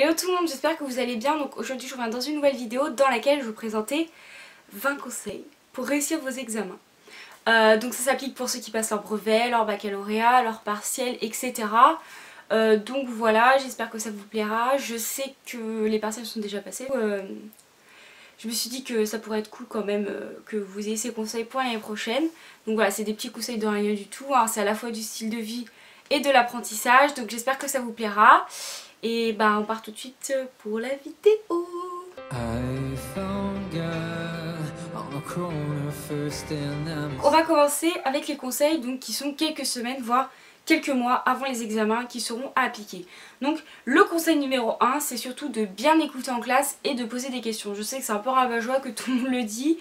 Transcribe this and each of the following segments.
Hello tout le monde, j'espère que vous allez bien. Donc aujourd'hui je reviens dans une nouvelle vidéo dans laquelle je vais vous présenter 20 conseils pour réussir vos examens. Donc ça s'applique pour ceux qui passent leur brevet, leur baccalauréat, leur partiel, etc. Donc voilà, j'espère que ça vous plaira. Je sais que les partiels sont déjà passés. Je me suis dit que ça pourrait être cool quand même que vous ayez ces conseils pour l'année prochaine. Donc voilà, c'est des petits conseils de rien du tout, hein. C'est à la fois du style de vie et de l'apprentissage. Donc j'espère que ça vous plaira. Et bah on part tout de suite pour la vidéo. On va commencer avec les conseils donc, qui sont quelques semaines voire quelques mois avant les examens qui seront à appliquer. Donc le conseil numéro 1 c'est surtout de bien écouter en classe et de poser des questions. Je sais que c'est un peu rabat-joie que tout le monde le dit.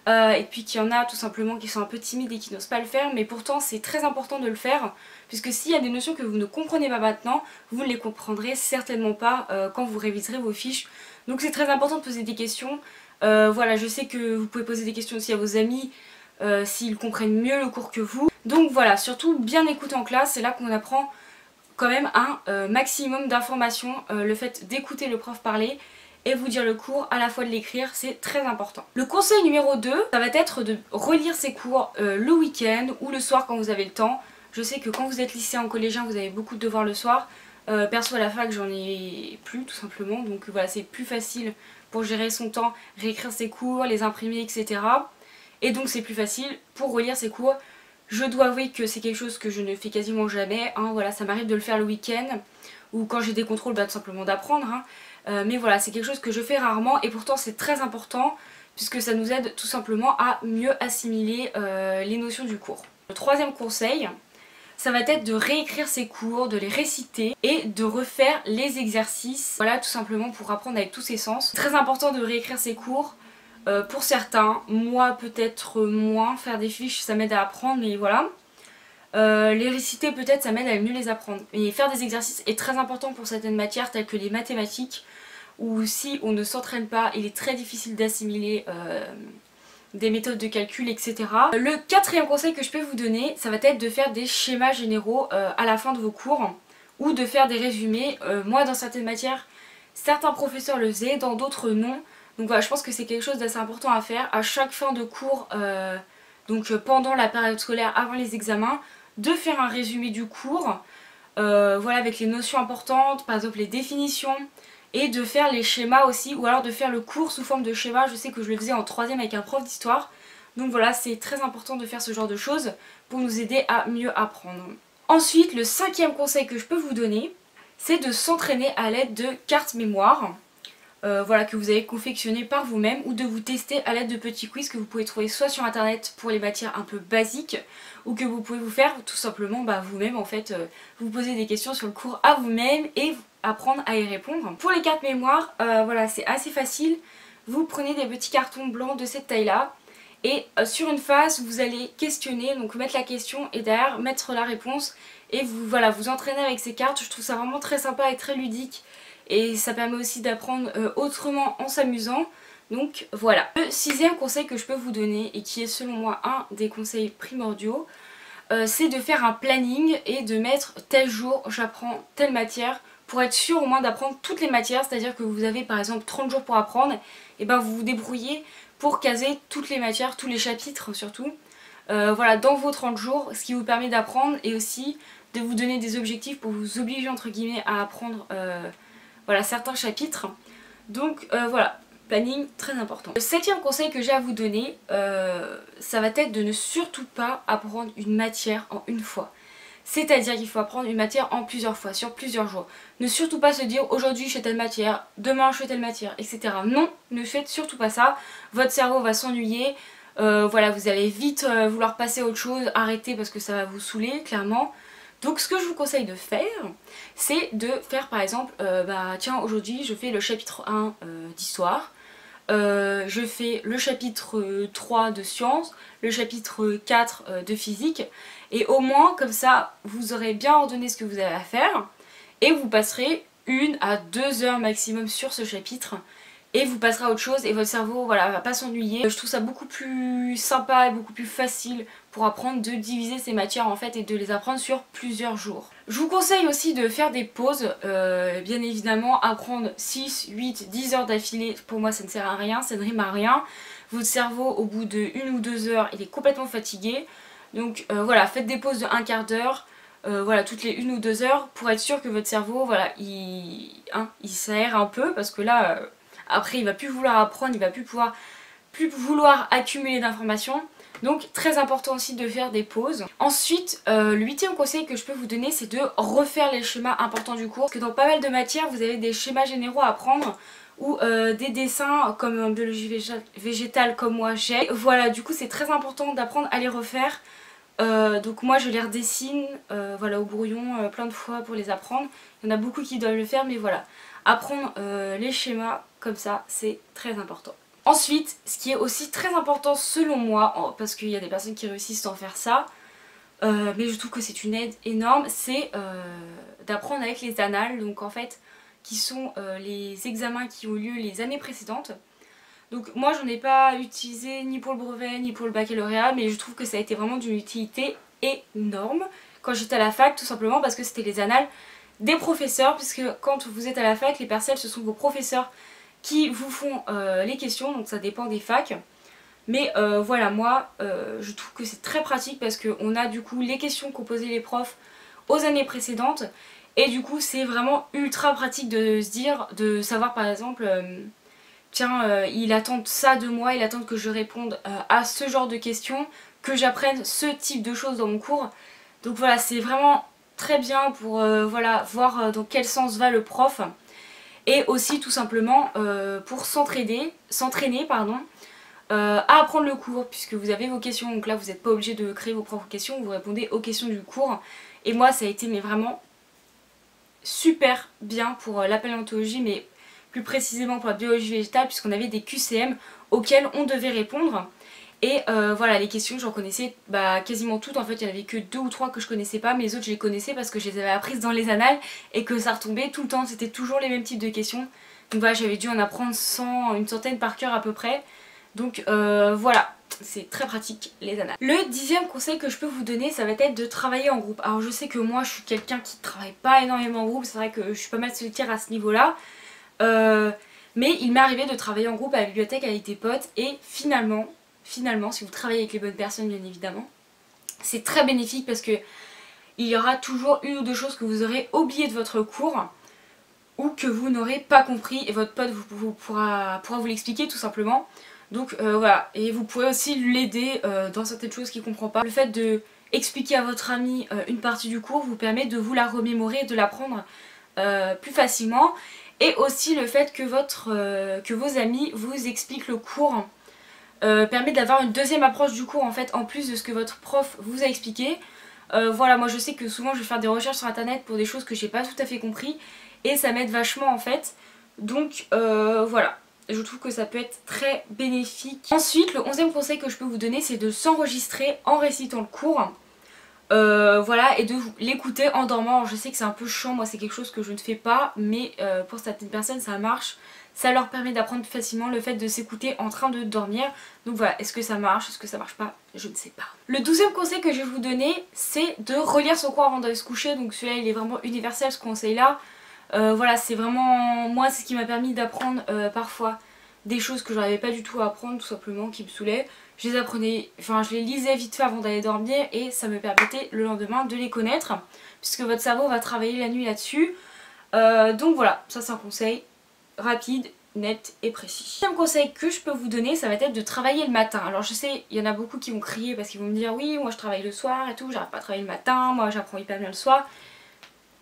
Et puis qu'il y en a tout simplement qui sont un peu timides et qui n'osent pas le faire, mais pourtant c'est très important de le faire puisque s'il y a des notions que vous ne comprenez pas maintenant, vous ne les comprendrez certainement pas quand vous réviserez vos fiches. Donc c'est très important de poser des questions. Voilà, je sais que vous pouvez poser des questions aussi à vos amis s'ils comprennent mieux le cours que vous. Donc voilà, surtout bien écouter en classe, c'est là qu'on apprend quand même un maximum d'informations, le fait d'écouter le prof parler et vous dire le cours, à la fois de l'écrire, c'est très important. Le conseil numéro 2, ça va être de relire ses cours le week-end ou le soir quand vous avez le temps. Je sais que quand vous êtes lycéen ou collégien, vous avez beaucoup de devoirs le soir. Perso à la fac, j'en ai plus tout simplement, donc voilà, c'est plus facile pour gérer son temps, réécrire ses cours, les imprimer, etc. Et donc c'est plus facile pour relire ses cours. Je dois avouer que c'est quelque chose que je ne fais quasiment jamais, hein. Voilà, ça m'arrive de le faire le week-end ou quand j'ai des contrôles, bah, tout simplement d'apprendre, hein. Mais voilà, c'est quelque chose que je fais rarement et pourtant c'est très important puisque ça nous aide tout simplement à mieux assimiler les notions du cours. Le troisième conseil, ça va être de réécrire ses cours, de les réciter et de refaire les exercices. Voilà, tout simplement pour apprendre avec tous ses sens. C'est très important de réécrire ses cours. Pour certains, moi peut-être moins, faire des fiches ça m'aide à apprendre, mais voilà. Les réciter peut-être ça m'aide à mieux les apprendre. Mais faire des exercices est très important pour certaines matières telles que les mathématiques, où si on ne s'entraîne pas, il est très difficile d'assimiler des méthodes de calcul, etc. Le quatrième conseil que je peux vous donner, ça va être de faire des schémas généraux à la fin de vos cours, ou de faire des résumés. Moi dans certaines matières, certains professeurs le faisaient, dans d'autres non. Donc voilà, je pense que c'est quelque chose d'assez important à faire à chaque fin de cours, donc pendant la période scolaire, avant les examens, de faire un résumé du cours, voilà, avec les notions importantes, par exemple les définitions, et de faire les schémas aussi, ou alors de faire le cours sous forme de schéma. Je sais que je le faisais en 3ème avec un prof d'histoire, donc voilà, c'est très important de faire ce genre de choses pour nous aider à mieux apprendre. Ensuite, le cinquième conseil que je peux vous donner, c'est de s'entraîner à l'aide de cartes mémoire. Voilà, que vous avez confectionné par vous-même, ou de vous tester à l'aide de petits quiz que vous pouvez trouver soit sur internet pour les matières un peu basiques, ou que vous pouvez vous faire tout simplement vous-même en fait, vous poser des questions sur le cours à vous-même et apprendre à y répondre. Pour les cartes mémoire, voilà, c'est assez facile. Vous prenez des petits cartons blancs de cette taille là et sur une face vous allez questionner, donc mettre la question et derrière mettre la réponse, et vous, voilà, vous entraînez avec ces cartes. Je trouve ça vraiment très sympa et très ludique. Et ça permet aussi d'apprendre autrement en s'amusant. Donc voilà. Le sixième conseil que je peux vous donner, et qui est selon moi un des conseils primordiaux, c'est de faire un planning et de mettre tel jour j'apprends telle matière, pour être sûr au moins d'apprendre toutes les matières. C'est-à-dire que vous avez par exemple 30 jours pour apprendre, et ben vous vous débrouillez pour caser toutes les matières, tous les chapitres surtout, voilà, dans vos 30 jours, ce qui vous permet d'apprendre et aussi de vous donner des objectifs pour vous obliger entre guillemets à apprendre voilà, certains chapitres. Donc voilà, planning très important. Le septième conseil que j'ai à vous donner, ça va être de ne surtout pas apprendre une matière en une fois. C'est-à-dire qu'il faut apprendre une matière en plusieurs fois, sur plusieurs jours. Ne surtout pas se dire aujourd'hui je fais telle matière, demain je fais telle matière, etc. Non, ne faites surtout pas ça. Votre cerveau va s'ennuyer. Voilà, vous allez vite vouloir passer à autre chose, arrêter parce que ça va vous saouler, clairement. Donc ce que je vous conseille de faire, c'est de faire par exemple, tiens aujourd'hui je fais le chapitre 1 d'histoire, je fais le chapitre 3 de sciences, le chapitre 4 de physique, et au moins comme ça vous aurez bien ordonné ce que vous avez à faire, et vous passerez 1 à 2 heures maximum sur ce chapitre, et vous passerez à autre chose et votre cerveau voilà, va pas s'ennuyer. Je trouve ça beaucoup plus sympa et beaucoup plus facile pour apprendre de diviser ces matières en fait et de les apprendre sur plusieurs jours. Je vous conseille aussi de faire des pauses, bien évidemment, apprendre 6, 8, 10 heures d'affilée, pour moi ça ne sert à rien, ça ne rime à rien. Votre cerveau au bout de 1 ou 2 heures il est complètement fatigué, donc voilà, faites des pauses de 1/4 d'heure, voilà, toutes les 1 ou 2 heures pour être sûr que votre cerveau, voilà, il s'aère un peu, parce que là, après il va plus vouloir apprendre, il va plus vouloir accumuler d'informations. Donc très important aussi de faire des pauses. Ensuite, le 8e conseil que je peux vous donner, c'est de refaire les schémas importants du cours. Parce que dans pas mal de matières, vous avez des schémas généraux à apprendre ou des dessins comme en biologie végétale comme moi j'ai. Voilà, du coup c'est très important d'apprendre à les refaire. Donc moi je les redessine voilà, au brouillon plein de fois pour les apprendre. Il y en a beaucoup qui doivent le faire, mais voilà. Apprendre les schémas comme ça, c'est très important. Ensuite, ce qui est aussi très important selon moi, parce qu'il y a des personnes qui réussissent sans faire ça, mais je trouve que c'est une aide énorme, c'est d'apprendre avec les annales, donc en fait, qui sont les examens qui ont lieu les années précédentes. Donc moi j'en ai pas utilisé ni pour le brevet ni pour le baccalauréat, mais je trouve que ça a été vraiment d'une utilité énorme quand j'étais à la fac, tout simplement parce que c'était les annales des professeurs, puisque quand vous êtes à la fac, les partiels ce sont vos professeurs qui vous font les questions, donc ça dépend des facs. Mais voilà, moi je trouve que c'est très pratique parce qu'on a du coup les questions qu'ont posées les profs aux années précédentes, et du coup c'est vraiment ultra pratique de se dire, de savoir par exemple tiens, il attend ça de moi, il attend que je réponde à ce genre de questions, que j'apprenne ce type de choses dans mon cours. Donc voilà, c'est vraiment très bien pour voilà, voir dans quel sens va le prof. Et aussi tout simplement pour s'entraîner à apprendre le cours, puisque vous avez vos questions, donc là vous n'êtes pas obligé de créer vos propres questions, vous répondez aux questions du cours. Et moi ça a été mais vraiment super bien pour la paléontologie, mais plus précisément pour la biologie végétale, puisqu'on avait des QCM auxquels on devait répondre. Et voilà, les questions j'en connaissais quasiment toutes, en fait il n'y en avait que 2 ou 3 que je connaissais pas, mais les autres je les connaissais parce que je les avais apprises dans les annales et que ça retombait tout le temps, c'était toujours les mêmes types de questions. Donc voilà, j'avais dû en apprendre une centaine par cœur à peu près. Donc voilà, c'est très pratique les annales. Le 10e conseil que je peux vous donner, ça va être de travailler en groupe. Alors je sais que moi je suis quelqu'un qui ne travaille pas énormément en groupe, c'est vrai que je suis pas mal solitaire à ce niveau-là. Mais il m'est arrivé de travailler en groupe à la bibliothèque avec des potes, et finalement, si vous travaillez avec les bonnes personnes bien évidemment, c'est très bénéfique parce que il y aura toujours 1 ou 2 choses que vous aurez oubliées de votre cours ou que vous n'aurez pas compris, et votre pote pourra vous l'expliquer tout simplement. Donc voilà, et vous pourrez aussi l'aider dans certaines choses qu'il ne comprend pas. Le fait de expliquer à votre ami une partie du cours vous permet de vous la remémorer et de l'apprendre plus facilement. Et aussi le fait que vos amis vous expliquent le cours permet d'avoir une deuxième approche du cours en fait, en plus de ce que votre prof vous a expliqué. Voilà, moi je sais que souvent je vais faire des recherches sur internet pour des choses que j'ai pas tout à fait compris, et ça m'aide vachement en fait. Donc voilà, je trouve que ça peut être très bénéfique. Ensuite, le 11e conseil que je peux vous donner, c'est de s'enregistrer en récitant le cours. Voilà, et de l'écouter en dormant. Alors, je sais que c'est un peu chiant, moi c'est quelque chose que je ne fais pas, mais pour certaines personnes ça marche. Ça leur permet d'apprendre plus facilement le fait de s'écouter en train de dormir. Donc voilà, est-ce que ça marche, est-ce que ça marche pas, je ne sais pas. Le 12e conseil que je vais vous donner, c'est de relire son cours avant d'aller se coucher. Donc celui-là il est vraiment universel, ce conseil là. Voilà, c'est vraiment moi, c'est ce qui m'a permis d'apprendre parfois des choses que je n'arrivais pas du tout à apprendre, tout simplement, qui me saoulaient. Je les apprenais, enfin je les lisais vite fait avant d'aller dormir, et ça me permettait le lendemain de les connaître, puisque votre cerveau va travailler la nuit là-dessus. Donc voilà, ça c'est un conseil rapide, net et précis. Le deuxième conseil que je peux vous donner, ça va être de travailler le matin. Alors je sais, il y en a beaucoup qui vont crier parce qu'ils vont me dire oui, moi je travaille le soir et tout, j'arrive pas à travailler le matin, moi j'apprends hyper bien le soir.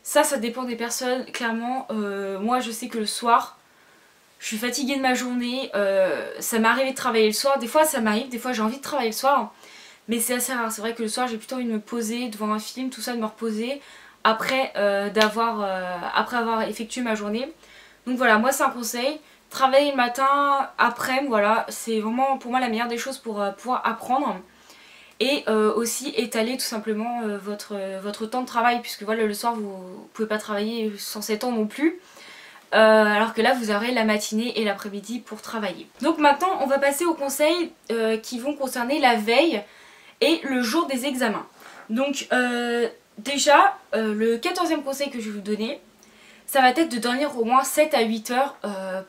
Ça dépend des personnes, clairement. Moi je sais que le soir, je suis fatiguée de ma journée, ça m'est arrivé de travailler le soir, des fois ça m'arrive, des fois j'ai envie de travailler le soir, mais c'est assez rare. C'est vrai que le soir j'ai plutôt envie de me poser devant un film, tout ça, de me reposer après, après avoir effectué ma journée. Donc voilà, moi c'est un conseil, travailler le matin, après, voilà, c'est vraiment pour moi la meilleure des choses pour pouvoir apprendre. Et aussi étaler tout simplement votre temps de travail, puisque voilà, le soir vous pouvez pas travailler sans cet temps non plus. Alors que là vous aurez la matinée et l'après-midi pour travailler. Donc maintenant on va passer aux conseils qui vont concerner la veille et le jour des examens. Donc déjà, le 14e conseil que je vais vous donner, ça va être de dormir au moins 7 à 8 heures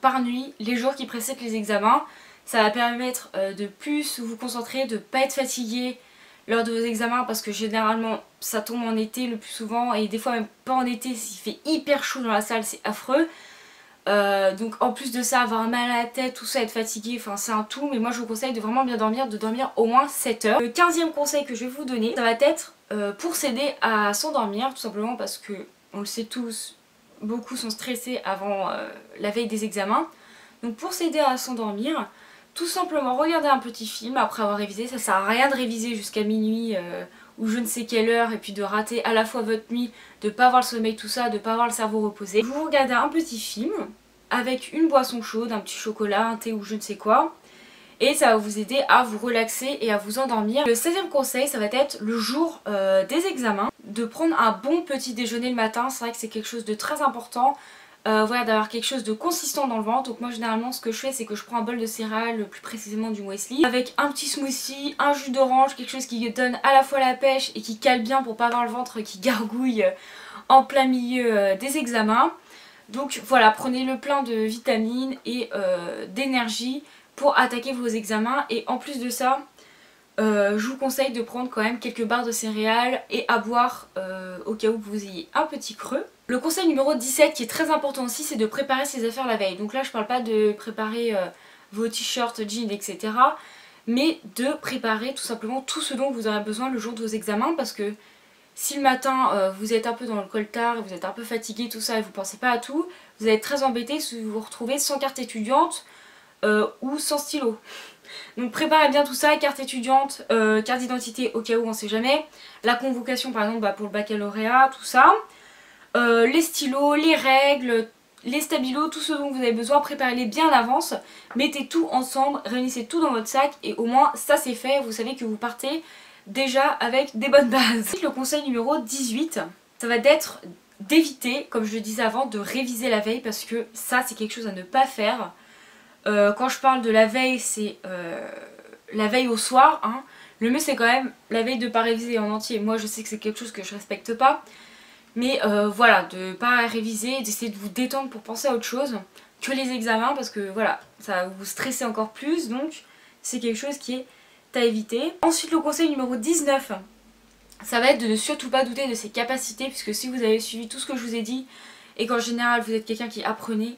par nuit les jours qui précèdent les examens. Ça va permettre de plus vous concentrer, de ne pas être fatigué lors de vos examens parce que généralement ça tombe en été le plus souvent et des fois même pas en été s'il fait hyper chaud dans la salle, c'est affreux. Donc en plus de ça, avoir mal à la tête, tout ça, être fatigué, enfin c'est un tout, mais moi je vous conseille de vraiment bien dormir, de dormir au moins 7 heures. Le 15e conseil que je vais vous donner, ça va être pour s'aider à s'endormir, tout simplement parce que, on le sait tous, beaucoup sont stressés avant la veille des examens. Donc pour s'aider à s'endormir, tout simplement regarder un petit film après avoir révisé. Ça sert à rien de réviser jusqu'à minuit ou je ne sais quelle heure et puis de rater à la fois votre nuit, de pas avoir le sommeil, tout ça, de pas avoir le cerveau reposé. Vous regardez un petit film avec une boisson chaude, un petit chocolat, un thé ou je ne sais quoi. Et ça va vous aider à vous relaxer et à vous endormir. Le 16e conseil, ça va être le jour des examens, de prendre un bon petit déjeuner le matin. C'est vrai que c'est quelque chose de très important. Voilà, d'avoir quelque chose de consistant dans le ventre. Donc moi généralement ce que je fais, c'est que je prends un bol de céréales, plus précisément du muesli, avec un petit smoothie, un jus d'orange, quelque chose qui donne à la fois la pêche et qui cale bien pour pas avoir le ventre qui gargouille en plein milieu des examens. Donc voilà, prenez le plein de vitamines et d'énergie pour attaquer vos examens. Et en plus de ça, je vous conseille de prendre quand même quelques barres de céréales et à boire au cas où vous ayez un petit creux. Le conseil numéro 17 qui est très important aussi, c'est de préparer ses affaires la veille. Donc là je parle pas de préparer vos t-shirts, jeans, etc. Mais de préparer tout simplement tout ce dont vous aurez besoin le jour de vos examens. Parce que si le matin vous êtes un peu dans le coltard, vous êtes un peu fatigué, tout ça, et vous pensez pas à tout, vous allez être très embêté si vous vous retrouvez sans carte étudiante ou sans stylo. Donc préparez bien tout ça, carte étudiante, carte d'identité au cas où on sait jamais, la convocation par exemple pour le baccalauréat, tout ça, les stylos, les règles, les stabilos, tout ce dont vous avez besoin, préparez-les bien en avance, mettez tout ensemble, réunissez tout dans votre sac et au moins ça c'est fait, vous savez que vous partez déjà avec des bonnes bases. Le conseil numéro 18, ça va être d'éviter, comme je le disais avant, de réviser la veille parce que ça c'est quelque chose à ne pas faire. Quand je parle de la veille, c'est la veille au soir, hein. Le mieux c'est quand même la veille de pas réviser en entier. Moi je sais que c'est quelque chose que je respecte pas, mais voilà, de pas réviser, d'essayer de vous détendre pour penser à autre chose que les examens parce que voilà, ça va vous stresser encore plus, donc c'est quelque chose qui est à éviter. Ensuite le conseil numéro 19, ça va être de ne surtout pas douter de ses capacités puisque si vous avez suivi tout ce que je vous ai dit et qu'en général vous êtes quelqu'un qui apprenait,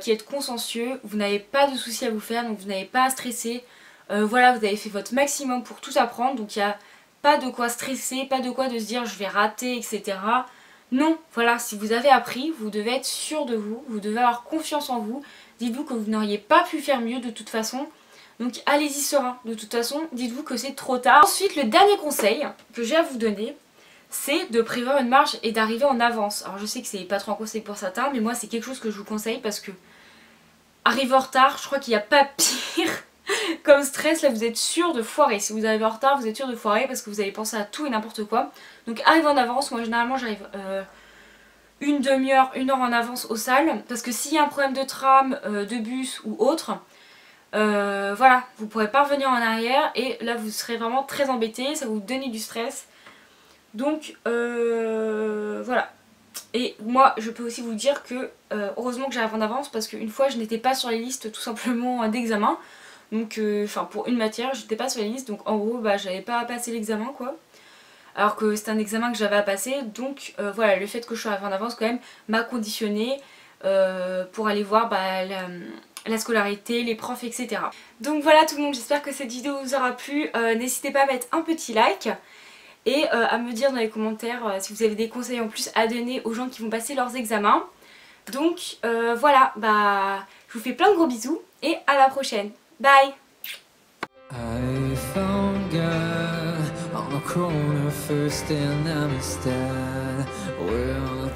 qui est consciencieux, vous n'avez pas de soucis à vous faire, donc vous n'avez pas à stresser. Voilà, vous avez fait votre maximum pour tout apprendre, donc il n'y a pas de quoi stresser, pas de quoi de se dire je vais rater, etc. Non, voilà, si vous avez appris, vous devez être sûr de vous, vous devez avoir confiance en vous. Dites-vous que vous n'auriez pas pu faire mieux de toute façon, donc allez-y serein. De toute façon, dites-vous que c'est trop tard. Ensuite, le dernier conseil que j'ai à vous donner, c'est de prévoir une marche et d'arriver en avance. Alors je sais que c'est pas trop un conseil pour certains, mais moi c'est quelque chose que je vous conseille parce que arriver en retard, je crois qu'il n'y a pas pire comme stress. Là vous êtes sûr de foirer. Si vous arrivez en retard, vous êtes sûr de foirer parce que vous allez penser à tout et n'importe quoi. Donc arrivez en avance. Moi généralement j'arrive une demi-heure, une heure en avance aux salles parce que s'il y a un problème de tram, de bus ou autre, voilà, vous ne pourrez pas revenir en arrière et là vous serez vraiment très embêté, ça va vous donner du stress. Donc voilà. Et moi je peux aussi vous dire que heureusement que j'arrive en avance parce qu'une fois je n'étais pas sur les listes tout simplement d'examen. Donc enfin pour une matière j'étais pas sur les listes, donc en gros bah j'avais pas à passer l'examen quoi. Alors que c'était un examen que j'avais à passer, donc voilà, le fait que je sois arrivée en avance quand même m'a conditionné pour aller voir bah, la scolarité, les profs, etc. Donc voilà tout le monde, j'espère que cette vidéo vous aura plu. N'hésitez pas à mettre un petit like et à me dire dans les commentaires si vous avez des conseils en plus à donner aux gens qui vont passer leurs examens. Donc voilà, bah je vous fais plein de gros bisous et à la prochaine. Bye! I found God on the corner first and I'm instead. Well,